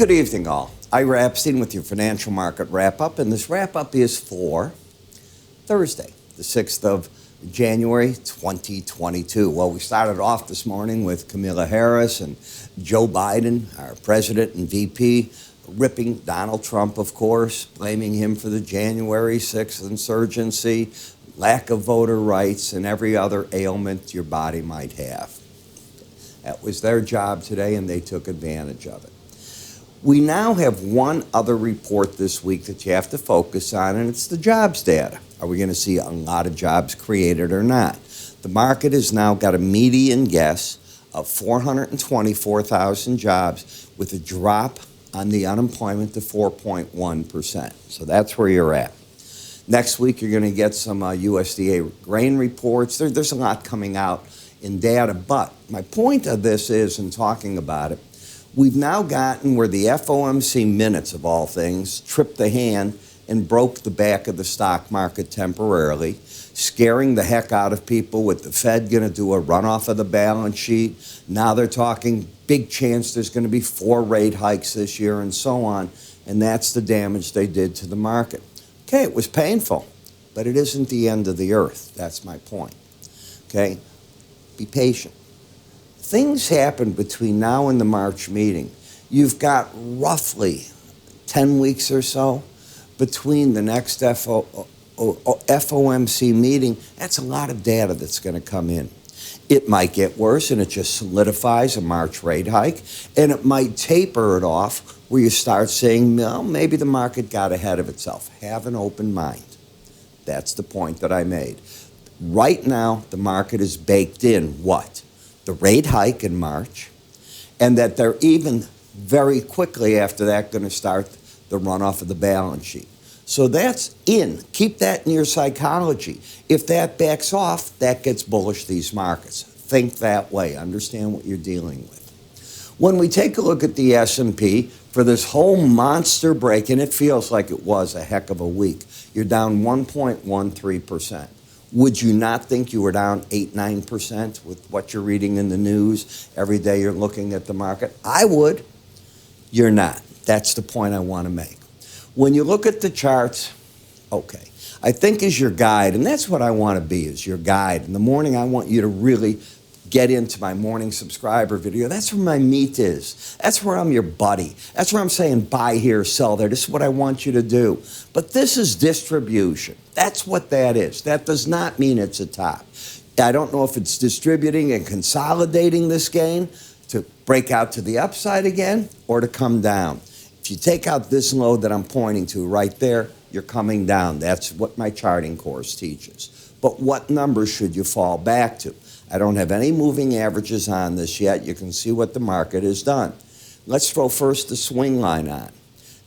Good evening, all. Ira Epstein with your financial market wrap-up, and this wrap-up is for Thursday, the 6th of January, 2022. Well, we started off this morning with Kamala Harris and Joe Biden, our president and VP, ripping Donald Trump, of course, blaming him for the January 6th insurgency, lack of voter rights, and every other ailment your body might have. That was their job today, and they took advantage of it. We now have one other report this week that you have to focus on, and it's the jobs data. Are we going to see a lot of jobs created or not? The market has now got a median guess of 424,000 jobs with a drop on the unemployment to 4.1%. So that's where you're at. Next week, you're going to get some USDA grain reports. There's a lot coming out in data, but my point of this is, in talking about it, we've now gotten where the FOMC minutes, of all things, tripped the hand and broke the back of the stock market temporarily, scaring the heck out of people with the Fed going to do a runoff of the balance sheet. Now they're talking big chance there's going to be 4 rate hikes this year and so on, and that's the damage they did to the market. Okay, it was painful, but it isn't the end of the earth. That's my point. Okay, be patient. Things happen between now and the March meeting. You've got roughly 10 weeks or so between the next FOMC meeting. That's a lot of data that's going to come in. It might get worse, and it just solidifies a March rate hike, and it might taper it off where you start saying, well, maybe the market got ahead of itself. Have an open mind. That's the point that I made. Right now, the market is baked in what? The rate hike in March, and that they're even very quickly after that going to start the runoff of the balance sheet. So that's in. Keep that in your psychology. If that backs off, that gets bullish these markets. Think that way. Understand what you're dealing with. When we take a look at the S&P for this whole monster break, and it feels like it was a heck of a week, you're down 1.13%. Would you not think you were down 8-9% with what you're reading in the news every day you're looking at the market? I would. You're not. That's the point I want to make. When you look at the charts, okay, I think as your guide, and that's what I want to be, is your guide. In the morning, I want you to really get into my morning subscriber video. That's where my meat is. That's where I'm your buddy. That's where I'm saying buy here, sell there. This is what I want you to do. But this is distribution. That's what that is. That does not mean it's a top. I don't know if it's distributing and consolidating this gain to break out to the upside again or to come down. If you take out this low that I'm pointing to right there, you're coming down. That's what my charting course teaches. But what numbers should you fall back to? I don't have any moving averages on this yet. You can see what the market has done. Let's throw first the swing line on.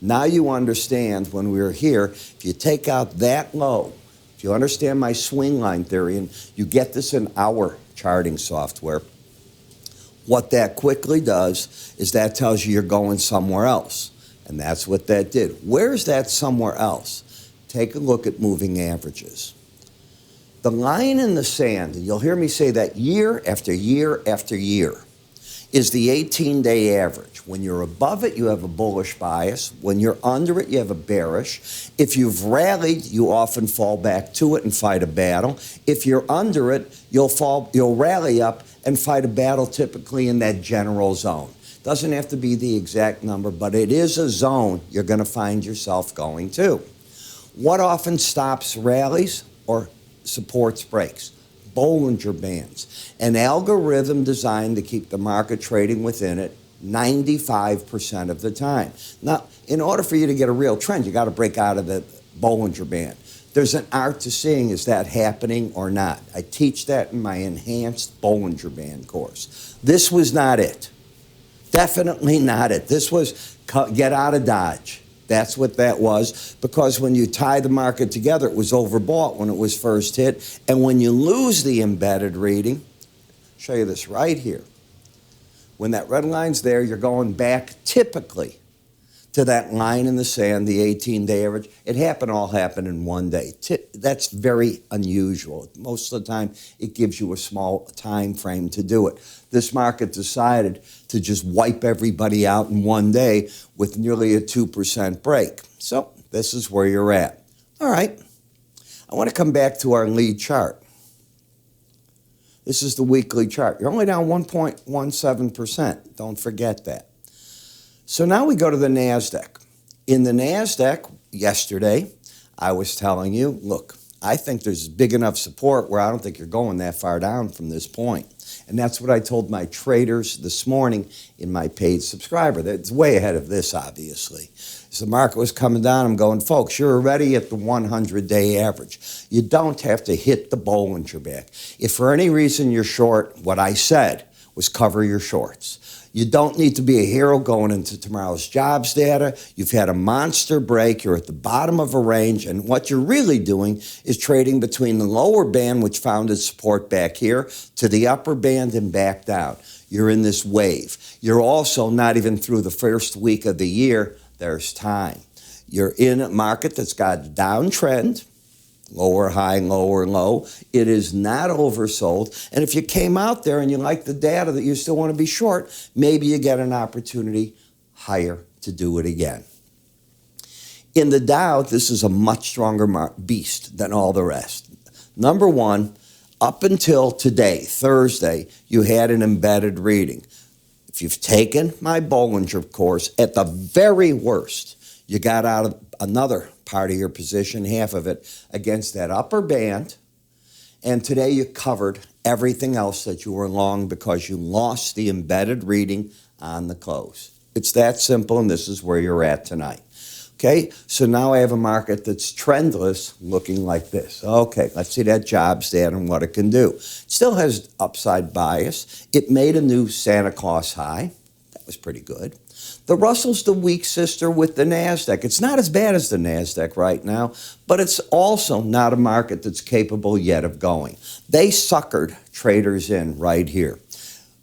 Now you understand when we were here, if you take out that low, if you understand my swing line theory, and you get this in our charting software, what that quickly does is that tells you you're going somewhere else. And that's what that did. Where's that somewhere else? Take a look at moving averages. The line in the sand, and you'll hear me say that year after year after year, is the 18-day average. When you're above it, you have a bullish bias. When you're under it, you have a bearish. If you've rallied, you often fall back to it and fight a battle. If you're under it, you'll rally up and fight a battle typically in that general zone. Doesn't have to be the exact number, but it is a zone you're going to find yourself going to. What often stops rallies or supports breaks? Bollinger Bands, an algorithm designed to keep the market trading within it 95% of the time. Now, in order for you to get a real trend, you got to break out of the Bollinger Band. There's an art to seeing, is that happening or not? I teach that in my enhanced Bollinger Band course. This was not it. Definitely not it. This was get out of Dodge. That's what that was, because when you tie the market together, it was overbought when it was first hit. And when you lose the embedded reading, I'll show you this right here. When that red line's there, you're going back typically to that line in the sand, the 18-day average. It all happened in one day. That's very unusual. Most of the time, it gives you a small time frame to do it. This market decided to just wipe everybody out in one day with nearly a 2% break. So this is where you're at. All right. I want to come back to our lead chart. This is the weekly chart. You're only down 1.17%. Don't forget that. So now we go to the Nasdaq. In the Nasdaq yesterday, I was telling you, look, I think there's big enough support where I don't think you're going that far down from this point. And that's what I told my traders this morning in my paid subscriber. That's way ahead of this, obviously. As the market was coming down, I'm going, folks, you're already at the 100-day average. You don't have to hit the Bollinger Band. If for any reason you're short, what I said was cover your shorts. You don't need to be a hero going into tomorrow's jobs data. You've had a monster break. You're at the bottom of a range. And what you're really doing is trading between the lower band, which found its support back here, to the upper band and back down. You're in this wave. You're also not even through the first week of the year. There's time. You're in a market that's got a downtrend. Lower high, lower low. It is not oversold. And if you came out there and you like the data that you still want to be short, maybe you get an opportunity higher to do it again. In the Dow, this is a much stronger beast than all the rest. Number one, up until today, Thursday, you had an embedded reading. If you've taken my Bollinger course, at the very worst, you got out of another part of your position, half of it, against that upper band. And today you covered everything else that you were long because you lost the embedded reading on the close. It's that simple, and this is where you're at tonight. Okay, so now I have a market that's trendless looking like this. Okay, let's see that jobs data and what it can do. It still has upside bias. It made a new Santa Claus high. That was pretty good. The Russell's the weak sister with the Nasdaq. It's not as bad as the Nasdaq right now, but it's also not a market that's capable yet of going. They suckered traders in right here.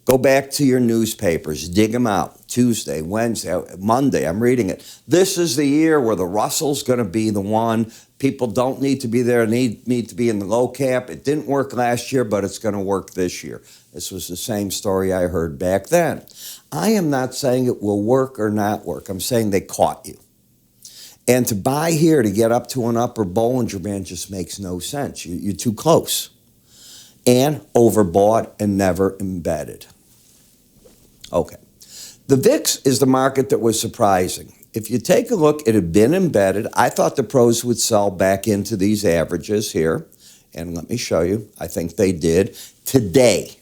Go back to your newspapers, dig them out. Tuesday, Wednesday, Monday, I'm reading it. This is the year where the Russell's going to be the one. People don't need to be there, need to be in the low cap. It didn't work last year, but it's going to work this year. This was the same story I heard back then. I am not saying it will work or not work. I'm saying they caught you. And to buy here to get up to an upper Bollinger Band just makes no sense. You're too close. And overbought and never embedded. Okay. The VIX is the market that was surprising. If you take a look, it had been embedded. I thought the pros would sell back into these averages here. And let me show you. I think they did. Today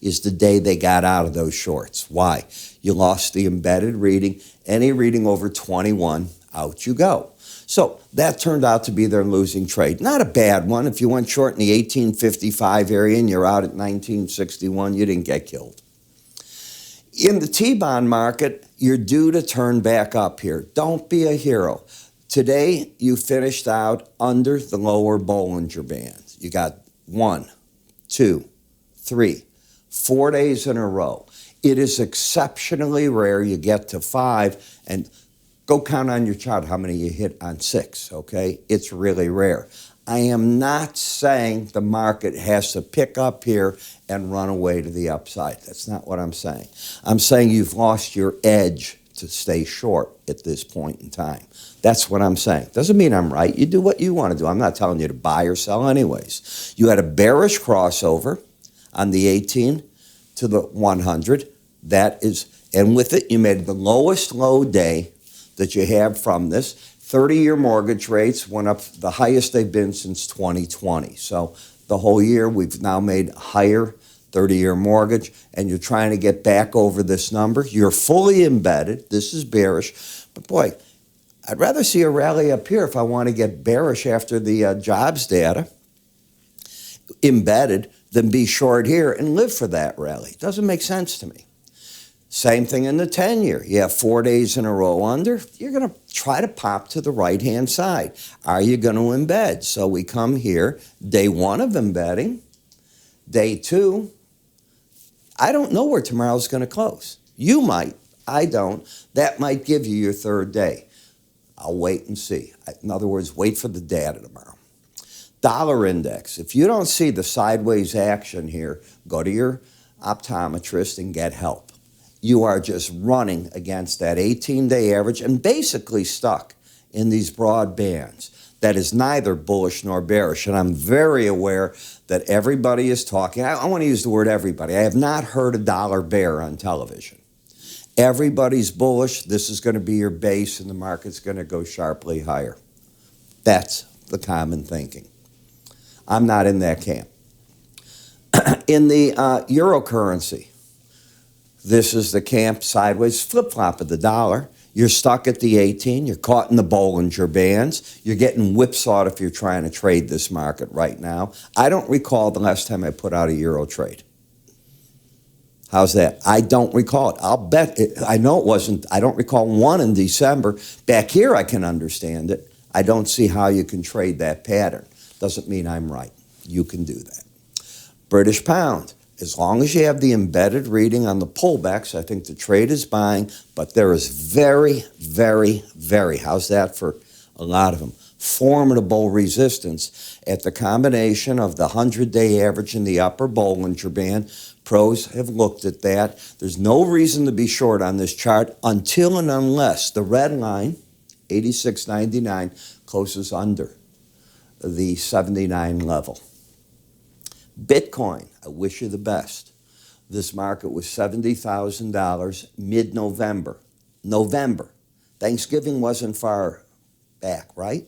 is the day they got out of those shorts. Why? You lost the embedded reading. Any reading over 21, out you go. So that turned out to be their losing trade. Not a bad one. If you went short in the 1855 area and you're out at 1961, you didn't get killed. In the T-bond market, you're due to turn back up here. Don't be a hero. Today, you finished out under the lower Bollinger Band. You got 1, 2, 3, 4 days in a row. It is exceptionally rare you get to 5, and go count on your chart how many you hit on 6, okay? It's really rare. I am not saying the market has to pick up here and run away to the upside. That's not what I'm saying. I'm saying you've lost your edge to stay short at this point in time. That's what I'm saying. Doesn't mean I'm right. You do what you want to do. I'm not telling you to buy or sell anyways. You had a bearish crossover on the 18 to the 100. That is, and with it, you made the lowest low day that you have from this. 30-year mortgage rates went up the highest they've been since 2020. So the whole year we've now made higher 30-year mortgage, and you're trying to get back over this number. You're fully embedded. This is bearish. But boy, I'd rather see a rally up here if I want to get bearish after the jobs data embedded than be short here and live for that rally. It doesn't make sense to me. Same thing in the 10-year. You have 4 days in a row under. You're going to try to pop to the right-hand side. Are you going to embed? So we come here, day 1 of embedding, day 2. I don't know where tomorrow's going to close. You might. I don't. That might give you your third day. I'll wait and see. In other words, wait for the data tomorrow. Dollar index. If you don't see the sideways action here, go to your optometrist and get help. You are just running against that 18-day average and basically stuck in these broad bands. That is neither bullish nor bearish. And I'm very aware that everybody is talking. I want to use the word everybody. I have not heard a dollar bear on television. Everybody's bullish. This is going to be your base, and the market's going to go sharply higher. That's the common thinking. I'm not in that camp. In the eurocurrency, this is the camp sideways flip-flop of the dollar. You're stuck at the 18. You're caught in the Bollinger Bands. You're getting whipsawed if you're trying to trade this market right now. I don't recall the last time I put out a euro trade. How's that? I don't recall it. I'll bet it. I know it wasn't. I don't recall one in December. Back here, I can understand it. I don't see how you can trade that pattern. Doesn't mean I'm right. You can do that. British pound. As long as you have the embedded reading on the pullbacks, I think the trade is buying, but there is very, very, very, how's that for a lot of them, formidable resistance at the combination of the 100-day average in the upper Bollinger Band. Pros have looked at that. There's no reason to be short on this chart until and unless the red line, 86.99, closes under the 79 level. Bitcoin, I wish you the best. This market was $70,000 mid-November. November. Thanksgiving wasn't far back, right?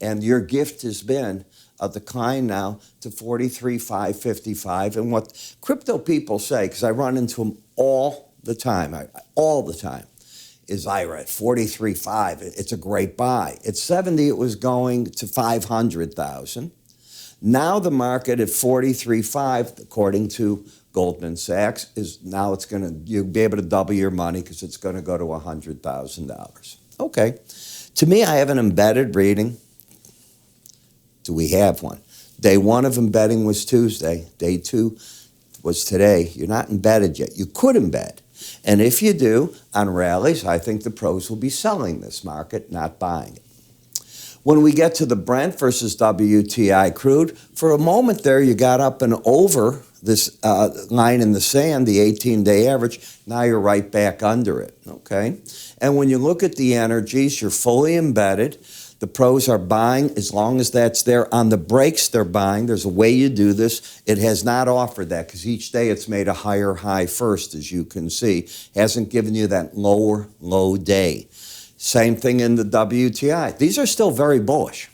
And your gift has been a decline now to 43,555. And what crypto people say, because I run into them all the time, is Ira at 43.5. It's a great buy. At 70, it was going to 500,000. Now the market at 43.5, according to Goldman Sachs, is now it's going to, you'll be able to double your money because it's going to go to $100,000. Okay. To me, I have an embedded reading. Do we have one? Day one of embedding was Tuesday. Day two was today. You're not embedded yet. You could embed. And if you do, on rallies, I think the pros will be selling this market, not buying it. When we get to the Brent versus WTI crude, for a moment there you got up and over this line in the sand, the 18-day average. Now you're right back under it, okay? And when you look at the energies, you're fully embedded. The pros are buying as long as that's there. On the breaks, they're buying. There's a way you do this. It has not offered that because each day it's made a higher high first, as you can see. Hasn't given you that lower low day. Same thing in the WTI. These are still very bullish.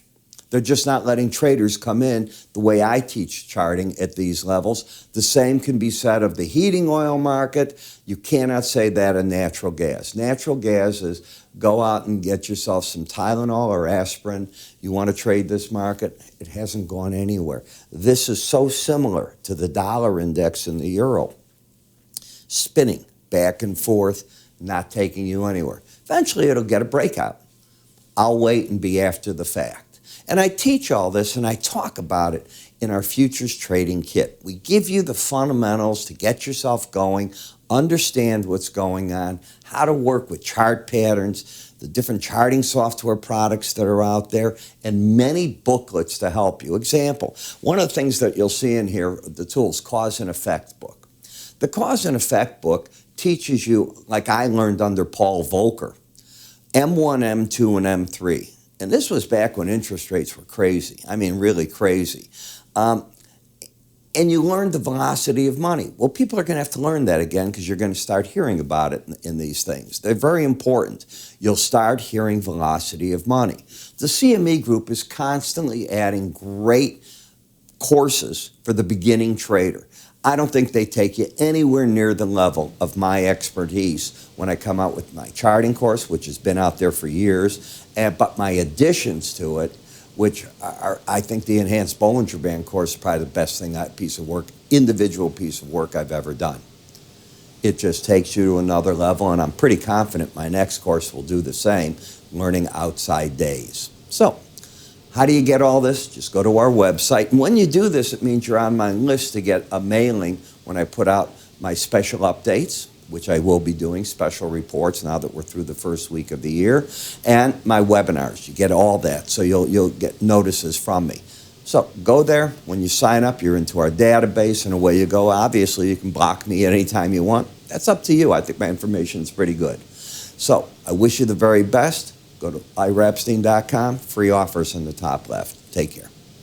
They're just not letting traders come in the way I teach charting at these levels. The same can be said of the heating oil market. You cannot say that of natural gas. Natural gas is go out and get yourself some Tylenol or aspirin. You want to trade this market? It hasn't gone anywhere. This is so similar to the dollar index and the euro. Spinning back and forth, not taking you anywhere. Eventually, it'll get a breakout. I'll wait and be after the fact. And I teach all this and I talk about it in our futures trading kit. We give you the fundamentals to get yourself going, understand what's going on, how to work with chart patterns, the different charting software products that are out there, and many booklets to help you. Example, one of the things that you'll see in here, the tools, cause and effect book. The cause and effect book teaches you, like I learned under Paul Volcker, M1, M2, and M3. And this was back when interest rates were crazy. I mean, really crazy. And you learned the velocity of money. Well, people are going to have to learn that again because you're going to start hearing about it in these things. They're very important. You'll start hearing velocity of money. The CME group is constantly adding great courses for the beginning trader. I don't think they take you anywhere near the level of my expertise when I come out with my charting course, which has been out there for years, but my additions to it, which are, I think the Enhanced Bollinger Band course is probably the best thing, individual piece of work I've ever done. It just takes you to another level, and I'm pretty confident my next course will do the same, learning outside days. So, how do you get all this? Just go to our website. And when you do this, it means you're on my list to get a mailing when I put out my special updates. which I will be doing, special reports now that we're through the first week of the year, and my webinars. You get all that, so you'll get notices from me. So go there. When you sign up, you're into our database, and away you go. Obviously, you can block me anytime you want. That's up to you. I think my information is pretty good. So I wish you the very best. Go to iraepstein.com. Free offers in the top left. Take care.